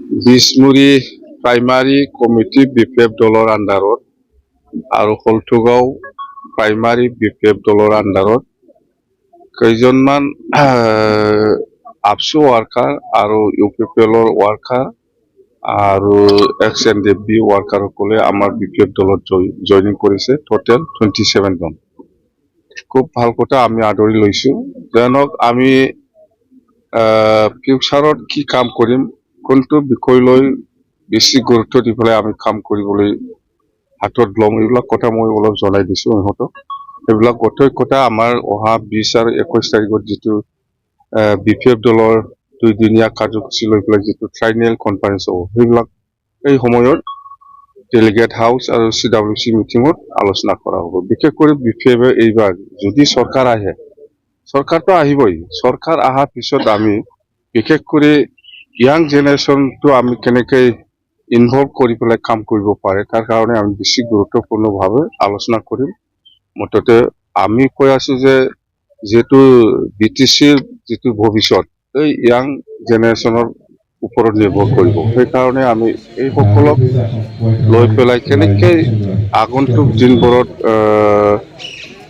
বিশমুৰি primary committee বিপ্লৱ দলৰ আণ্ডাৰত আৰু হলথুগাঁও প্ৰাইমাৰী বিপ্লৱ দলৰ আণ্ডাৰত কেইজনমান আপসু ৱাৰ্কাৰ আৰু ইউপিপিএলৰ ৱাৰ্কাৰ আৰু এক্স এনডিএফবি ৱাৰ্কাৰসকলে আমাৰ বিপ্লৱ দলত জইনিং কৰিছে টোটেল 27 জন। খুব ভাল কথা, আমি আদৰি লৈছো। জানক আমি ফিউচাৰত কি কাম কৰিম, কোনটো বিষয় লৈ বেছি গুৰুত্ব দি পেলাই আমি কাম কৰিবলৈ হাতত ল'ম, এইবিলাক কথা মই অলপ জনাই দিছো ইহঁতক। এইবিলাক গোটেই কথা আমাৰ অহা 20 আৰু 21 তাৰিখত যিটো বিপ্লৱ দলৰ 2 দিনীয়া কাৰ্যসূচী লৈ পেলাই যিটো ট্ৰাইনেল কনফাৰেন্স হ'ব, সেইবিলাক এই সময়ত ডেলিগেট হাউচ আৰু CWC মিটিঙত আলোচনা কৰা হ'ব। বিশেষ কৰি বিপ্লৱে এইবাৰ যদি চৰকাৰ আহে, চৰকাৰটো আহিবই, চৰকাৰ অহাৰ পিছত আমি বিশেষ কৰি ইয়াং জেনেৰেশ্যনটো আমি কেনেকৈ ইনভলভ কৰি পেলাই কাম কৰিব পাৰে, তাৰ কাৰণে আমি বেছি গুৰুত্বপূৰ্ণভাৱে আলোচনা কৰিম। মুঠতে আমি কৈ আছো যে যেহেতু BTCৰ যিটো ভৱিষ্যত এই ইয়াং জেনেৰেশ্যনৰ ওপৰত নিৰ্ভৰ কৰিব, সেইকাৰণে আমি এই সকলক লৈ পেলাই কেনেকৈ আগন্তুক দিনবোৰত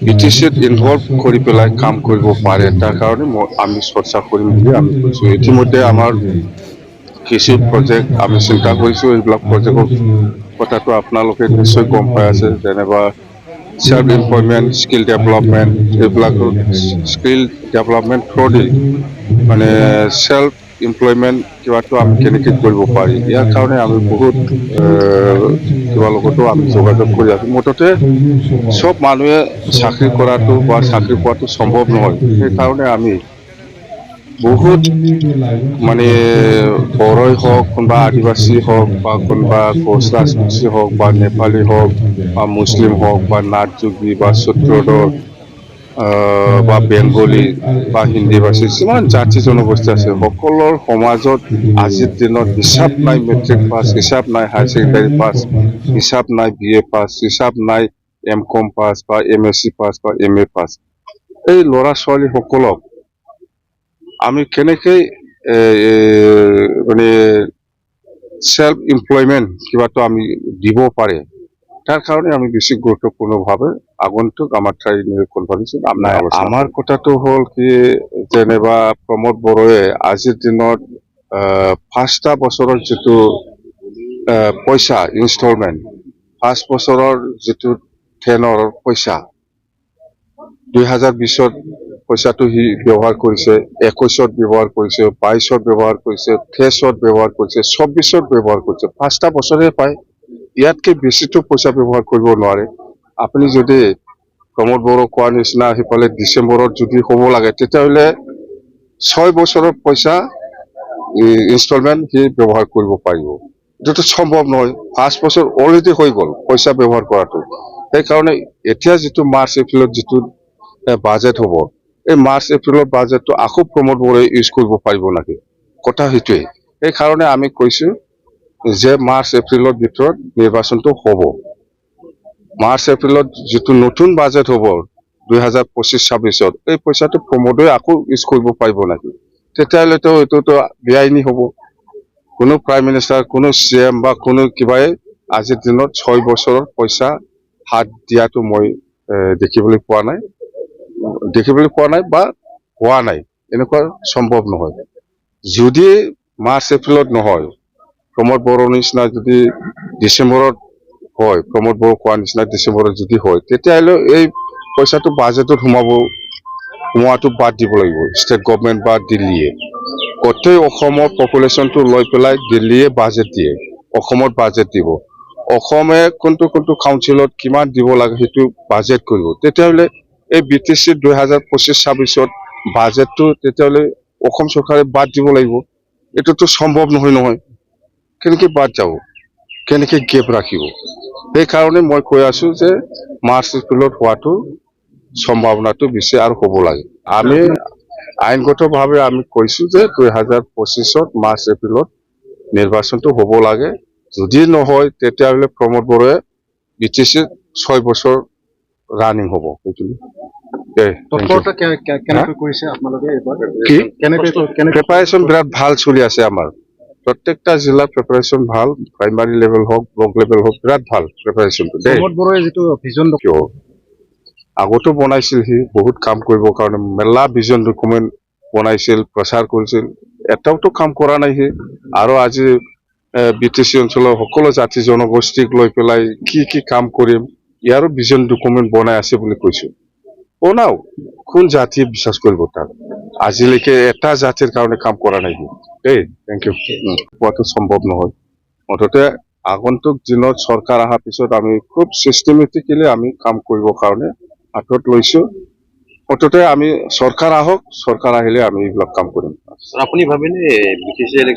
BTCত ইনভলভ কৰি পেলাই কাম কৰিব পাৰে, তাৰ কাৰণে আমি চৰ্চা কৰিম বুলি আমি কৈছো। ইতিমধ্যে আমাৰ কিছু প্ৰজেক্ট আমি চিন্তা কৰিছো, এইবিলাক প্ৰজেক্টৰ কথাটো আপোনালোকে নিশ্চয় গম পাই আছে, যেনেবা সেল্ফ এমপ্লয়মেণ্ট, স্কিল ডেভেলপমেণ্ট, এইবিলাক স্কিল ডেভেলপমেণ্ট থ্ৰু দি মানে সেল্ফ এমপ্লয়মেণ্ট কিবাটো আমি কেনেকৈ কৰিব পাৰি, ইয়াৰ কাৰণে আমি বহুত কিবা লগতো আমি যোগাযোগ কৰি আছো। মুঠতে সব মানুহে চাকৰি কৰাটো বা চাকৰি পোৱাটো সম্ভৱ নহয়, সেইকাৰণে আমি বহুত মানে বড়ই হওক, কোনোবা আদিবাসী হওক, বা কোনোবা কোচ ৰাজবংশী হওক, বা নেপালী হওক, বা মুছলিম হওক, বা নাথ যোগী, বা সূত্ৰধৰ, বা বেংগলী, বা হিন্দী ভাষী যিমান জাতি জনগোষ্ঠী আছে, সকলৰ সমাজত আজিৰ দিনত হিচাপ নাই মেট্ৰিক পাছ, হিচাপ নাই হায়াৰ ছেকেণ্ডাৰী পাছ, হিচাপ নাই BA পাছ, হিচাপ নাই MCOM পাছ, বা MSc পাছ, বা MA পাছ। এই ল'ৰা ছোৱালী সকলক আমি কেনেকৈ মানে সেল্ফ এমপ্লয়মেণ্ট কিবাটো আমি দিব পাৰে, তাৰ কাৰণে আমি বেছি গুৰুত্বপূৰ্ণভাৱে আগন্তুক আমাৰ ট্ৰাইনেল কনফাৰেন্সত আমাৰ কথাটো হ'ল কি, যেনিবা প্ৰমোদ বড়োৱে আজিৰ দিনত 5টা বছৰৰ যিটো পইচা ইনষ্টলমেণ্ট, 5 বছৰৰ যিটো টেনৰ পইচা 2020ত পইচাটো সি ব্যৱহাৰ কৰিছে, 21ত ব্যৱহাৰ কৰিছে, 22ত ব্যৱহাৰ কৰিছে, 23ত ব্যৱহাৰ কৰিছে, 24ত ব্যৱহাৰ কৰিছে। 5টা বছৰে পায়, ইয়াতকে বেছিটো পইচা ব্যৱহাৰ কৰিব নোৱাৰে। আপুনি যদি প্ৰমোদ বড়ো কোৱাৰ নিচিনা সিফালে ডিচেম্বৰত যদি হ'ব লাগে, তেতিয়াহ'লে 6 বছৰৰ পইচা ইনষ্টলমেণ্ট সি ব্যৱহাৰ কৰিব পাৰিব। এইটোতো সম্ভৱ নহয়, 5 বছৰ অলৰেডি হৈ গ'ল পইচা ব্যৱহাৰ কৰাটো। সেইকাৰণে এতিয়া যিটো মাৰ্চ এপ্ৰিলত যিটো বাজেট হ'ব, এই মাৰ্চ এপ্ৰিলৰ বাজেটটো আকৌ প্ৰমোদ বড়োৱে ইউজ কৰিব পাৰিব নেকি, কথা সেইটোৱে। সেইকাৰণে আমি কৈছো যে মাৰ্চ এপ্ৰিলৰ ভিতৰত নিৰ্বাচনটো হ'ব। মাৰ্চ এপ্ৰিলত যিটো নতুন বাজেট হ'ব 2025-26ত, এই পইচাটো প্ৰমোদে আকৌ ইউজ কৰিব পাৰিব নেকি, তেতিয়াহ'লেতো এইটোতো বেআইনী হ'ব। কোনো প্ৰাইম মিনিষ্টাৰ, কোনো CM বা কোনো কিবাই আজিৰ দিনত 6 বছৰৰ পইচা হাত দিয়াটো মই দেখিবলৈ পোৱা নাই বা হোৱা নাই, এনেকুৱা সম্ভৱ নহয়। যদি মাৰ্চ এপ্ৰিলত নহয়, প্ৰমোদ বড়োৰ নিচিনা যদি ডিচেম্বৰত হয়, প্ৰমোদ বড়ো কোৱাৰ নিচিনা ডিচেম্বৰত যদি হয়, তেতিয়াহ'লে এই পইচাটো বাজেটত সোমোৱাটো বাদ দিব লাগিব ষ্টেট গভৰ্ণমেণ্ট বা দিল্লীয়ে। গোটেই অসমৰ পপুলেশ্যনটো লৈ পেলাই দিল্লীয়ে বাজেট দিয়ে, অসমত বাজেট দিব, অসমে কোনটো কাউন্সিলত কিমান দিব লাগে সেইটো বাজেট কৰিব। তেতিয়াহ'লে এই BTC 2025-26ত বাজেটটো তেতিয়াহ'লে অসম চৰকাৰে বাদ দিব লাগিব। এইটোতো সম্ভৱ নহয়। কেনেকৈ বাদ যাব, কেনেকৈ গেপ ৰাখিব? সেইকাৰণে মই কৈ আছো যে মাৰ্চ এপ্ৰিলত হোৱাটো সম্ভাৱনাটো বেছি আৰু হ'ব লাগে। আমি আইনগতভাৱে আমি কৈছো যে 2025ত মাৰ্চ এপ্ৰিলত নিৰ্বাচনটো হ'ব লাগে। যদি নহয়, তেতিয়াহ'লে প্ৰমোদ বড়োৱে BTC 6 বছৰ ৰানিং হ'ব। প্ৰিপাৰেচন বিৰাট ভাল চলি আছে আমাৰ প্ৰত্যেকটা জিলাৰ প্ৰিপাৰেশ্যন ভাল, প্ৰাইমাৰী লেভেল হওক ব্লক লেভেল হওক বিৰাট ভাল প্ৰিপাৰেশ্যনটো দেই। প্ৰমোদ বড়োৱে যিটো ভিজন কিয় আগতো বনাইছিল, সি বহুত কাম কৰিবৰ কাৰণে মেলা ভিজন ডকুমেণ্ট বনাইছিল, প্ৰচাৰ কৰিছিল, এটাওতো কাম কৰা নাই সি। আৰু আজি BTC অঞ্চলৰ সকলো জাতি জনগোষ্ঠীক লৈ পেলাই কি কাম কৰিম ইয়াৰো ভিজন ডকুমেণ্ট বনাই আছে বুলি কৈছো। বনাও, কোন জাতিয়ে বিশ্বাস কৰিব তাক? আজিলৈকে এটা জাতিৰ কাৰণে কাম কৰা নাই সি দেই। Thank you. পোৱাটো সম্ভৱ নহয়। মুঠতে আগন্তুক দিনত চৰকাৰ অহাৰ পিছত আমি খুব চিষ্টেমেটিকেলি আমি কাম কৰিবৰ কাৰণে হাতত লৈছো। মুঠতে আমি চৰকাৰ আহক, চৰকাৰ আহিলে আমি এইবিলাক কাম কৰিম। আপুনি ভাবেনে BTC ইলেকশ্যন